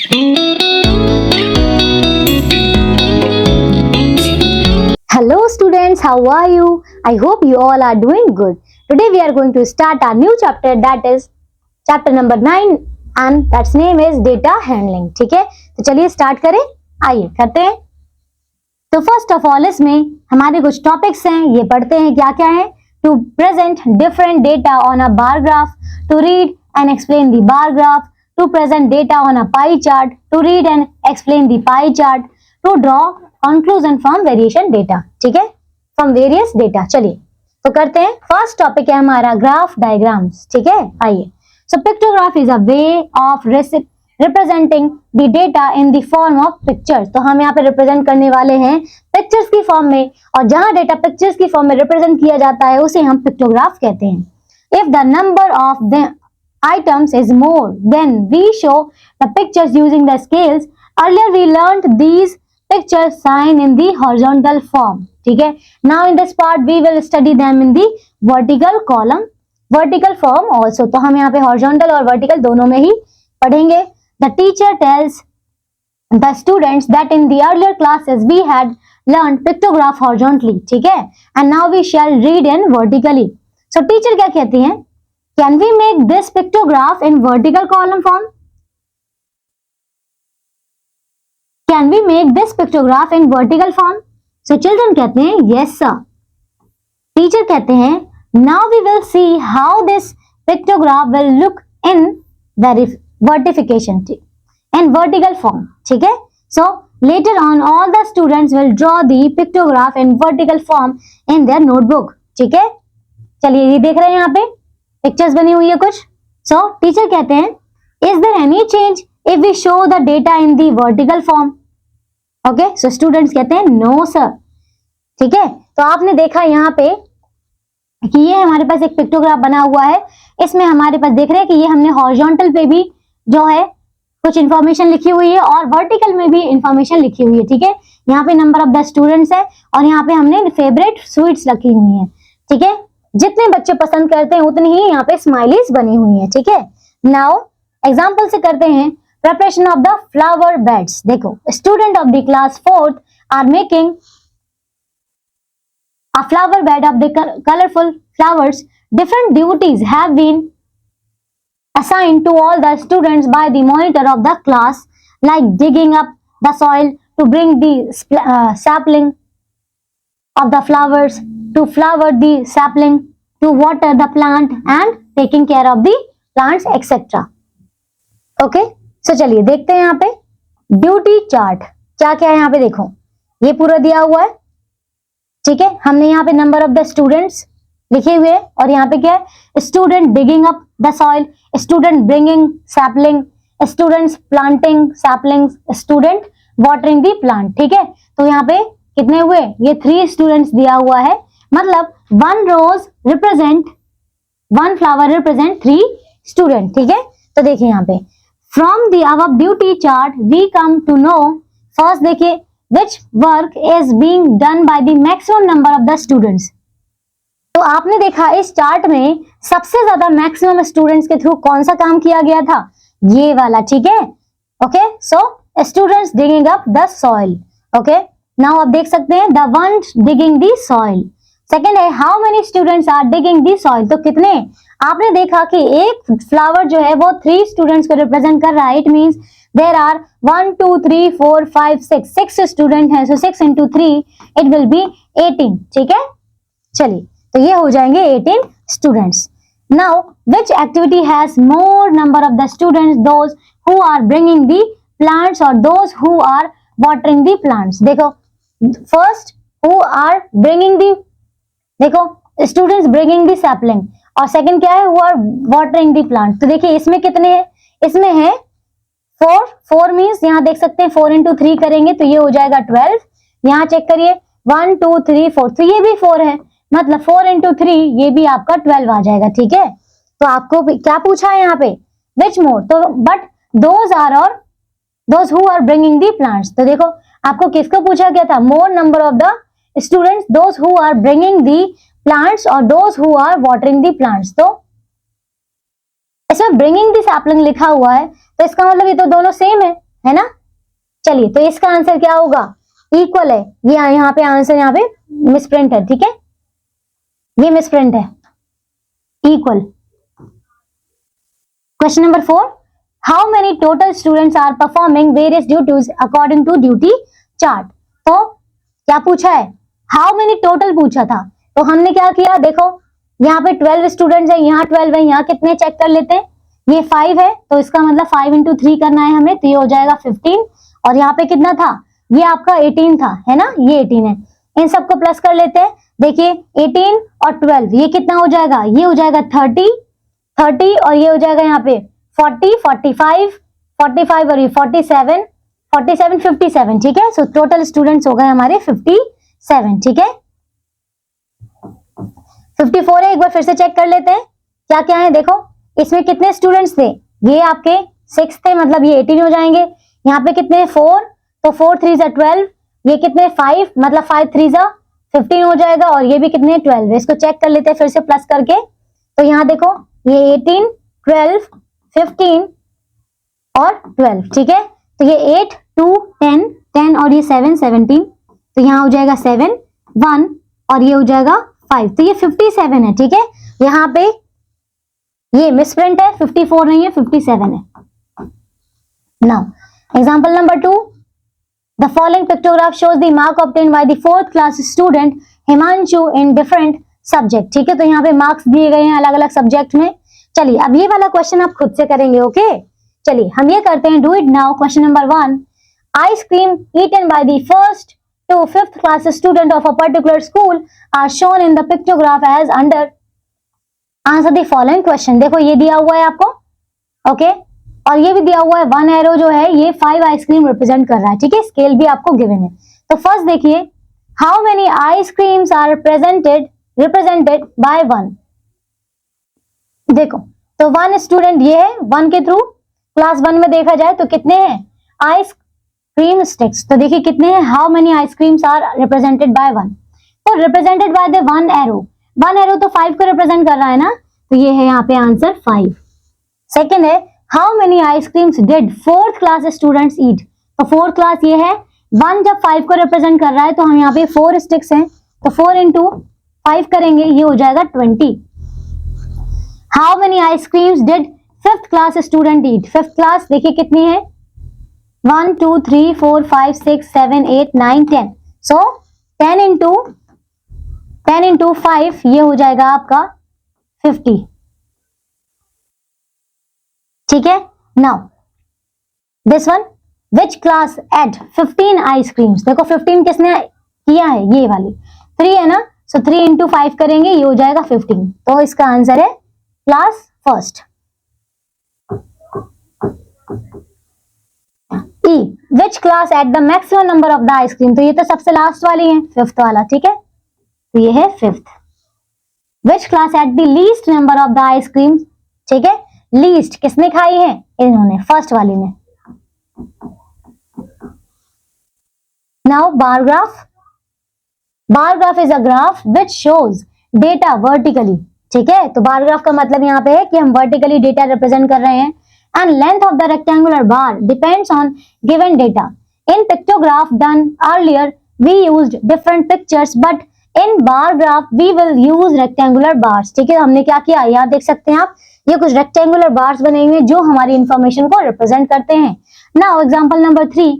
Hello students, how are you? I hope you all are doing good. Today we are going to start our new chapter, that is chapter number 9 and that's name is data handling. ठीक है, तो चलिए start करें, आइए करते हैं। तो first of all इसमें हमारे कुछ टॉपिक्स हैं, ये पढ़ते हैं क्या क्या है। To present different data on a bar graph, to read and explain the bar graph, to present data on a pie chart, to read and explain the pie chart, to draw conclusion from variation data. ठीक है, from various data. चलिए तो करते हैं। First topic है हमारा graph diagrams. ठीक है, आइए। So pictograph is a way of representing the data in the form of pictures. तो हम यहाँ पे रिप्रेजेंट करने वाले हैं पिक्चर्स की फॉर्म में, और जहां डेटा पिक्चर्स की फॉर्म में रिप्रेजेंट किया जाता है उसे हम पिक्टोग्राफ कहते हैं। If the number of the items is more, then we show the pictures using the scales. Earlier we learned these pictures sign in the horizontal form. ठीक है, now in this part we will study them in the vertical column, vertical form also. तो हम यहाँ पे horizontal और vertical दोनों में ही पढ़ेंगे। The teacher tells the students that in the earlier classes we had learned pictograph horizontally. ठीक है, and now we shall read in vertically. So teacher क्या कहती हैं? Can we make this pictograph in vertical column form? Can we make this pictograph in vertical form? So children कहते हैं yes sir. Teacher कहते हैं now we will see how this pictograph will look in vertification in vertical form. ठीक है, so later on all the students will draw the pictograph in vertical form in their notebook. ठीक है, चलिए ये देख रहे हैं यहाँ पे पिक्चर्स बनी हुई है कुछ। सो टीचर कहते हैं is there any change if we show the data in the vertical form? Okay, so students कहते हैं नो सर। ठीक है, तो आपने देखा यहाँ पे कि ये हमारे पास एक पिक्टोग्राफ बना हुआ है, इसमें हमारे पास देख रहे हैं कि ये हमने हॉरिजॉन्टल पे भी जो है कुछ इंफॉर्मेशन लिखी हुई है और वर्टिकल में भी इंफॉर्मेशन लिखी हुई है। ठीक है, यहाँ पे नंबर ऑफ द स्टूडेंट्स है और यहाँ पे हमने फेवरेट स्वीट्स रखी हुई है। ठीक है, जितने बच्चे पसंद करते हैं उतनी ही यहाँ पे स्माइलीज बनी हुई है। ठीक है, नाउ एग्जांपल से करते हैं preparation of the flower beds. देखो, student of the class 4th are making a flower bed of the colourful flowers. Different duties have been assigned to all the students by the monitor of the class, like digging up the soil to bring the sapling of the flowers, to flower the sapling, to water the plant and taking care of the plants etc. Okay, so चलिए देखते हैं यहाँ पे duty chart क्या क्या है। यहाँ पे देखो ये पूरा दिया हुआ है। ठीक है, हमने यहाँ पे नंबर ऑफ द स्टूडेंट्स लिखे हुए हैं और यहाँ पे क्या है, student digging up the soil, student bringing sapling, students planting saplings, student watering the plant. ठीक है, तो यहाँ पे कितने हुए, ये 3 स्टूडेंट्स दिया हुआ है, मतलब 1 rose represent 1 flower represent 3 student. ठीक है, तो देखिए यहाँ पे from the above duty chart we come to know, first देखिए which work is being done by the maximum number of the students. तो आपने देखा इस चार्ट में सबसे ज्यादा मैक्सिमम स्टूडेंट्स के थ्रू कौन सा काम किया गया था, ये वाला। ठीक है, okay, so students digging up the soil. Okay, now आप देख सकते हैं the one digging the soil. Second है how many students are digging the soil. तो कितने, आपने देखा कि एक फ्लावर जो है वो 3 स्टूडेंट्स को रिप्रेजेंट कर रहा है। It means there are 1 2 3 4 5 6 student हैं, so 6 into 3 it will be 18। ठीक है, चलिए तो ये हो जाएंगे 18 students. Now which activity has more number of the students, those who are bringing the plants और those who are watering the plants. देखो first who are bringing the, देखो स्टूडेंट्स ब्रिंगिंग द सैपलिंग, और second क्या है, who are watering the plant. तो देखिए इसमें कितने हैं, इसमें है 4 मीन्स यहाँ देख सकते हैं 4 into 3 करेंगे तो ये हो जाएगा 12। यहाँ चेक करिए 1 2 3 4, तो ये भी 4 है, मतलब 4 into 3 ये भी आपका 12 आ जाएगा। ठीक है, तो आपको क्या पूछा है यहाँ पे, विच मोर, तो बट दोज आर और those who are bringing the plants. तो देखो आपको किसको पूछा गया था, more number of the students those who are bringing the plants और those who are watering the plants. तो इसमें ब्रिंगिंग दी सैपलिंग लिखा हुआ है तो इसका मतलब ये तो दोनों सेम है है ना। चलिए तो इसका आंसर क्या होगा, इक्वल है। ये यहाँ पे आंसर यहाँ पे मिसप्रिंट है, ठीक है, ये मिसप्रिंट है, equal. Question number 4, how many total students are performing various duties according to duty chart. तो क्या पूछा है, हाउ मेनी टोटल पूछा था, तो हमने क्या किया, देखो यहाँ पे 12 स्टूडेंट्स है, यहाँ 12 है, यहाँ कितने चेक कर लेते हैं, ये 5 है, तो इसका मतलब 5 इंटू 3 करना है हमें, तो ये हो जाएगा 15। और यहाँ पे कितना था, ये आपका 18 था, है ना, ये 18 है। इन सबको प्लस कर लेते हैं, देखिए 18 और 12 ये कितना हो जाएगा, ये हो जाएगा 30 और ये हो जाएगा यहाँ पे 40, 45 और ये 47, 57 ठीक है। सो टोटल स्टूडेंट्स हो गए हमारे 57, ठीक है। 54 है, एक बार फिर से चेक कर लेते हैं क्या क्या है। देखो इसमें कितने स्टूडेंट्स थे, ये आपके 6 थे, मतलब ये 18 हो जाएंगे। यहाँ पे कितने 4, तो 4 3 जा 12, ये कितने 5, मतलब 5 3 जा 15 हो जाएगा, और ये भी कितने 12 है। इसको चेक कर लेते हैं फिर से प्लस करके, तो यहाँ देखो ये 18 12 15 और 12, ठीक है। तो ये 8 2 10 और ये 7 17, तो यहाँ हो जाएगा 7 1 और ये हो जाएगा 5, तो ये 57 है, ठीक है। यहाँ पे ये मिसप्रिंट है, 54 नहीं है, 57 है। Now example number 2, the following pictograph shows the mark obtained by the 4th class student Himanshu in different subject, ठीक है। तो यहाँ पे मार्क्स दिए गए हैं अलग अलग सब्जेक्ट में। चलिए अब ये वाला क्वेश्चन आप खुद से करेंगे, ओके। चलिए हम ये करते हैं, do it now. Question number 1, ice cream eaten by the 1st to 5th class student of a particular school are shown in the pictograph as under. Answer the following question। देखो ये दिया हुआ है आपको, ओके, और ये भी दिया हुआ है 1 एरो जो है ये 5 आइसक्रीम रिप्रेजेंट कर रहा है, ठीक है। स्केल भी आपको गिवन है। तो फर्स्ट देखिए, how many ice creams are represented by 1। देखो तो 1 स्टूडेंट ये है, 1 के थ्रू क्लास 1 में देखा जाए तो कितने हैं आइसक्रीम स्टिक्स, तो देखिए कितने हैं, how many ice creams are represented by 1। तो रिप्रेजेंटेड बाय द 1 एरो तो 5 को रिप्रेजेंट कर रहा है ना, तो ये है यहाँ पे आंसर 5। सेकेंड है, how many ice creams did 4th class students eat, तो 4th क्लास ये है, 1 जब 5 को रिप्रेजेंट कर रहा है तो हम यहाँ पे 4 स्टिक्स हैं, तो 4 इंटू 5 करेंगे, ये हो जाएगा 20। How many ice creams did 5th class student eat, 5th class देखिए कितनी है, 1 2 3 4 5 6 7 8 9 10, सो 10 इंटू 5 ये हो जाएगा आपका 50, ठीक है। Now this one, which class eat 15 ice creams, देखो 15 किसने किया है, ये वाली 3 है ना, सो 3 इंटू 5 करेंगे, ये हो जाएगा 15। तो इसका आंसर है class first. E, which class at the maximum number of the ice cream, तो ये तो सबसे लास्ट वाली है, 5th वाला, ठीक है, तो ये है 5th। Which class at the least number of the ice cream, ठीक है, लीस्ट किसने खाई है, इन्होंने, फर्स्ट वाली ने। Now bar graph is a graph which shows data vertically, ठीक है। तो बार ग्राफ का मतलब यहाँ पे है कि हम वर्टिकली डेटा रिप्रेजेंट कर रहे हैं, and length of the rectangular bar depends on given data. In pictograph done earlier, we used different pictures, but in bar graph we will use rectangular bars. ठीक है, हमने क्या किया, यहाँ देख सकते हैं आप, ये कुछ rectangular bars बने हुए हैं जो हमारी इंफॉर्मेशन को रिप्रेजेंट करते हैं। Now example number 3,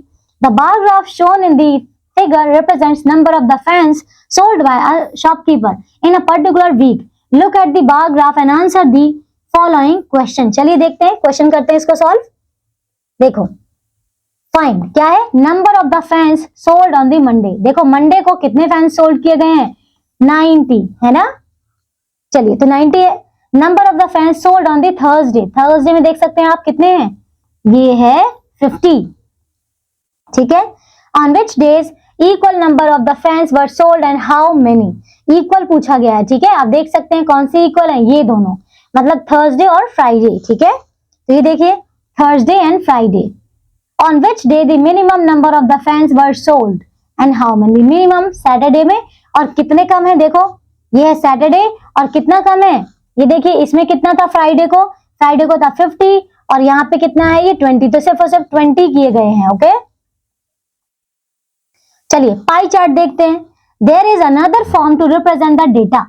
the bar graph shown in the figure represents number of the fans sold by a shopkeeper in a particular week. Look at the bar graph and answer the following question. चलिए देखते हैं, question करते हैं इसको solve. देखो find क्या है, number of the fans sold on the Monday, देखो मंडे को कितने फैंस सोल्ड किए गए हैं, 90 है ना। चलिए तो 90 है। Number of the fans sold on the Thursday में देख सकते हैं आप कितने हैं, ये है 50, ठीक है। On which days equal number of the fans were sold and how many, equal पूछा गया है, ठीक है। आप देख सकते हैं कौन सी इक्वल है, ये दोनों, मतलब थर्सडे और फ्राइडे, ठीक है। तो ये देखिए Thursday and Friday. On which day the minimum number of the fans were sold and how many, minimum Saturday में, और कितने कम है, देखो ये है सैटरडे और कितना कम है, ये देखिए इसमें कितना था फ्राइडे को था 50 और यहाँ पे कितना है ये 20, तो सिर्फ और सिर्फ 20 किए गए हैं। ओके, चलिए पाई चार्ट देखते हैं। There is another form to represent the data,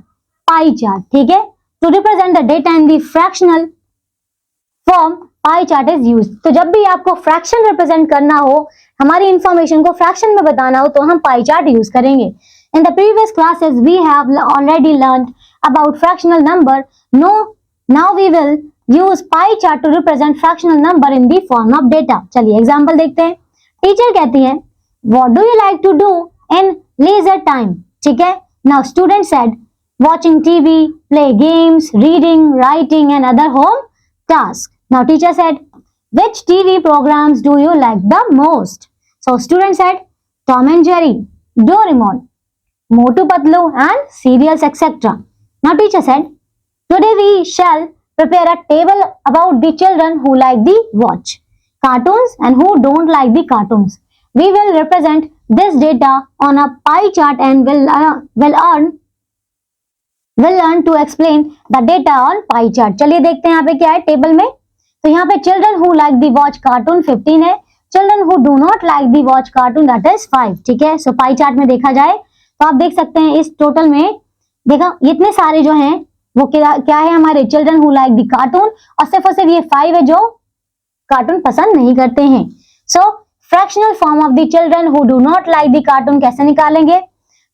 pie chart. ठीक है, to represent the data in the fractional form pie chart is use. तो जब भी आपको फ्रैक्शन रिप्रेजेंट करना हो, हमारी इंफॉर्मेशन को फ्रैक्शन में बताना हो, तो हम पाई चार्ट यूज करेंगे। In the previous classes, we have already learned about fractional number. No, now we will use pie chart to represent fractional number in the form of data. चलिए example देखते हैं। Teacher कहती है, What do you like to do in leisure time? ठीक है, now student said, watching TV, play games, reading, writing, and other home tasks. Now teacher said, which TV programs do you like the most? So student said, Tom and Jerry, Doraemon, Motu Patlu, and serials, etc. Now teacher said, today we shall prepare a table about the children who like the watch cartoons and who don't like the cartoons. We will represent this data on a pie chart and will learn to explain the data on pie chart. चलिए देखते हैं यहाँ पे क्या है table में। तो यहाँ पे children who like the watch cartoon 15 है, children who do not like the watch cartoon that is 5। ठीक है, सो पाई चार्ट में देखा जाए तो आप देख सकते हैं इस टोटल में, देखा इतने सारे जो हैं वो क्या है हमारे children who like the cartoon, और सिर्फ ये 5 है जो कार्टून पसंद नहीं करते हैं। So fractional form of the children who do not like the cartoon कैसे निकालेंगे?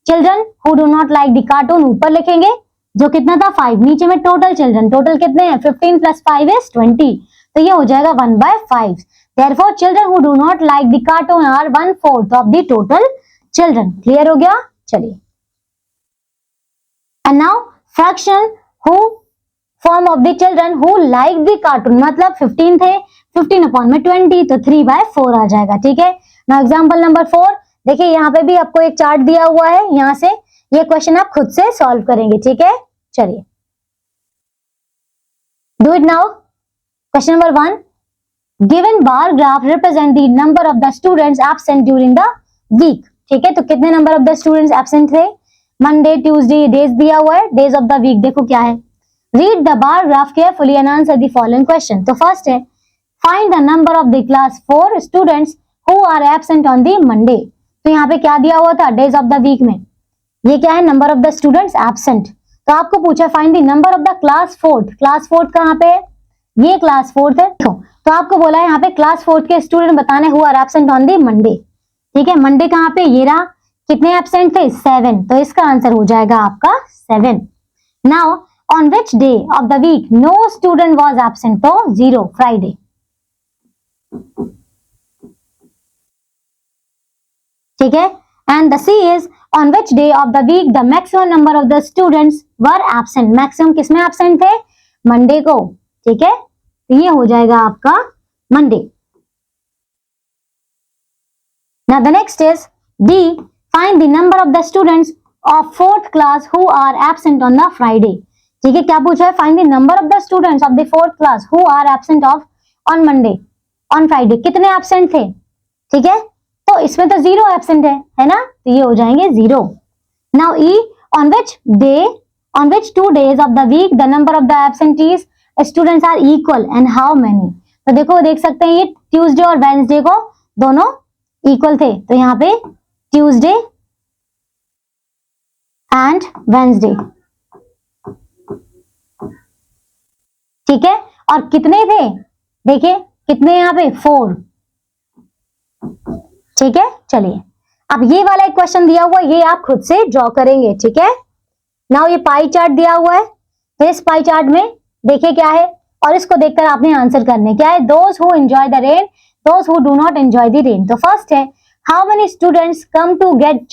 Children who do not like the cartoon ऊपर लिखेंगे, जो कितना था 5, नीचे में टोटल चिल्ड्रन, टोटल कितने हैं 15 + 5 is 20, तो ये हो जाएगा 1/5। Therefore children who do not like the cartoon are 1/4 of the total children। Clear हो गया? चलिए, and now fraction who form of the children who like the cartoon, मतलब 15 थे, 15 upon में 20, तो 3/4 आ जाएगा। ठीक है, now एग्जाम्पल नंबर 4 देखिए, यहाँ पे भी आपको एक चार्ट दिया हुआ है, यहाँ से ये क्वेश्चन आप खुद से सॉल्व करेंगे। ठीक है, चलिए do it now. Question number 1, given bar graph represent the number of the students absent during the week. ठीक है, तो कितने number of the students absent थे? मंडे, ट्यूसडे, डेज दिया हुआ है, डेज ऑफ द वीक देखो क्या है। Read the bar graph carefully and answer the following question. तो फर्स्ट है, find the number of the class 4 students who are absent on the Monday. तो यहाँ पे क्या दिया हुआ था डेज ऑफ द वीक में, ये क्या है number of the students absent. तो आपको पूछा find the number of the class 4th। Class 4th कहाँ पे है? ये क्लास 4th है। तो आपको बोला है यहाँ पे क्लास 4th के स्टूडेंट बताने who are absent on the Monday. ठीक है, मंडे कहाँ पे? ये रहा, कितने एब्सेंट थे? 7, तो इसका आंसर हो जाएगा आपका 7। Now on which day of the week no student was absent? तो 0, फ्राइडे। ठीक है, and the C is on which day of the week the maximum number of the students were absent. Maximum किसमें absent थे? Monday को। ठीक है, तो ये हो जाएगा आपका Monday. Now the next is D, find the number of the students of 4th class who are absent on the Friday। ठीक है, क्या पूछा है? find the number of the students of the 4th class who are absent on Monday, on Friday। कितने absent थे? ठीक है, तो इसमें तो 0 एब्सेंट है ना, तो ये हो जाएंगे 0। Now E, on which 2 days of the week the number of the absentees students are equal and how many। तो देखो देख सकते हैं ये ट्यूसडे और वेडनेसडे को दोनों इक्वल थे, तो यहाँ पे ट्यूसडे एंड वेडनेसडे। ठीक है, और कितने थे? देखिए कितने यहाँ पे 4। ठीक है, चलिए अब ये वाला एक क्वेश्चन दिया हुआ, ये आप खुद से ड्रॉ करेंगे। ठीक है, नाउ ये पाई चार्ट दिया हुआ है, तो इस पाई चार्ट में देखिए क्या है, और इसको देखकर आपने आंसर करने क्या है। Those who enjoy the rain, those who do not enjoy the rain. तो फर्स्ट है, how many students come to get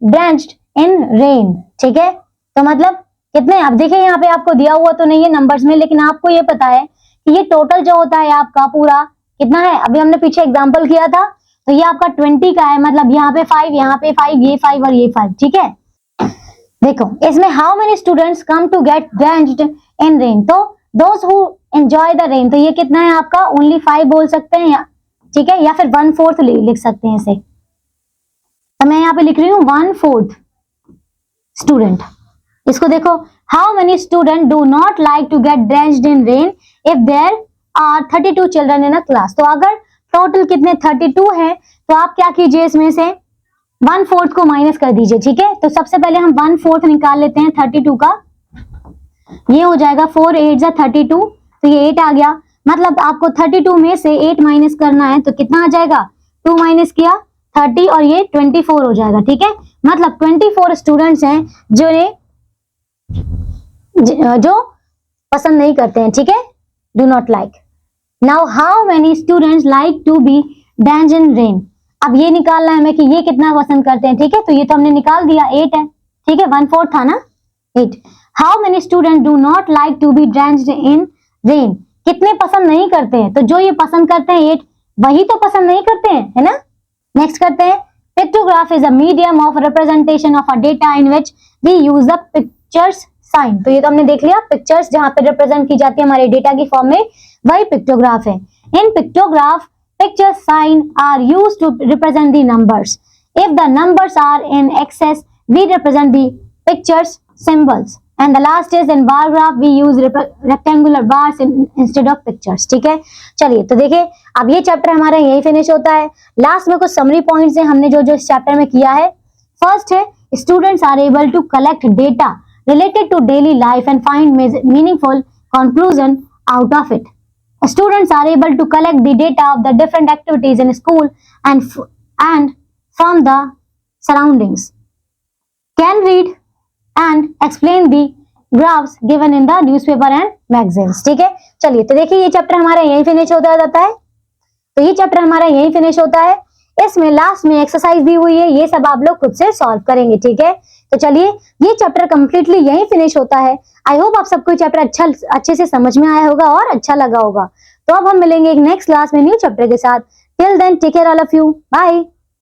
drenched in rain. ठीक है, तो मतलब कितने? अब देखिए यहाँ पे आपको दिया हुआ तो नहीं है नंबर्स में, लेकिन आपको ये पता है कि ये टोटल जो होता है आपका पूरा कितना है। अभी हमने पीछे एग्जांपल किया था, तो ये आपका 20 का है, मतलब यहाँ पे 5, यहाँ पे 5, ये 5 और ये 5। ठीक है, देखो इसमें how many students come to get drenched in rain, तो those who enjoy the rain, तो ये कितना है आपका ओनली 5 बोल सकते हैं, ठीक है, या फिर 1/4 लिख सकते हैं इसे। तो मैं यहाँ पे लिख रही हूँ 1/4 स्टूडेंट। इसको देखो how many student do not like to get drenched in rain if there are 32 children in a class. तो अगर टोटल कितने 32 हैं तो आप क्या कीजिए, इसमें से 1/4 को माइनस कर दीजिए, ठीक है। तो सबसे पहले हम 1/4 निकाल लेते हैं 32 का। ये हो जाएगा 4 8 जा 32, तो ये 8 आ गया। मतलब आपको 32 में से 8 माइनस करना है, तो कितना आ जाएगा, 2 माइनस किया 30 और ये 24 हो जाएगा, ठीक है। मतलब 24 स्टूडेंट्स हैं जो पसंद नहीं करते हैं, ठीक है, do not like. Now how many students like to be drenched in rain. अब ये निकालना है हमें कि ये कितना पसंद करते हैं, ठीक है। तो ये तो हमने निकाल दिया, 8 है, ठीक है, 1/4 था ना, 8। How many student do not like to be drenched in rain. कितने पसंद नहीं करते हैं, तो जो ये पसंद करते हैं 8, वही तो पसंद नहीं करते हैं, है ना। नेक्स्ट करते हैं, pictograph is a medium of representation of a data in which we use the pictures sign. तो ये तो हमने देख लिया, पिक्चर्स जहां पे रिप्रेजेंट की जाती है हमारे डेटा की फॉर्म में, वही पिक्टोग्राफ है। इन pictograph picture sign are used to represent the numbers. If the numbers are in excess, we represent the pictures symbols. And the last is in bar graph we use rectangular bars instead of pictures. ठीक है, चलिए तो देखिए अब ये chapter हमारा यही finish होता है। लास्ट में कुछ समरी पॉइंट्स हैं हमने जो इस चैप्टर में किया है। फर्स्ट है, students are able to collect data related to daily life and find meaningful conclusion out of it. Students are able to collect the data of the different activities in school and from the surroundings. Can read and explain the graphs given in the newspaper and magazines. ठीक है, चलिए तो देखिए ये chapter हमारा यही finish होता जाता है। तो ये चैप्टर हमारा यही फिनिश होता है। इसमें लास्ट में एक्सरसाइज दी हुई है, ये सब आप लोग खुद से सॉल्व करेंगे, ठीक है। तो चलिए ये चैप्टर कंप्लीटली यही फिनिश होता है। आई होप आप सबको ये चैप्टर अच्छे से समझ में आया होगा और अच्छा लगा होगा। तो अब हम मिलेंगे एक नेक्स्ट क्लास में न्यू चैप्टर के साथ। Till then take care all of you, bye.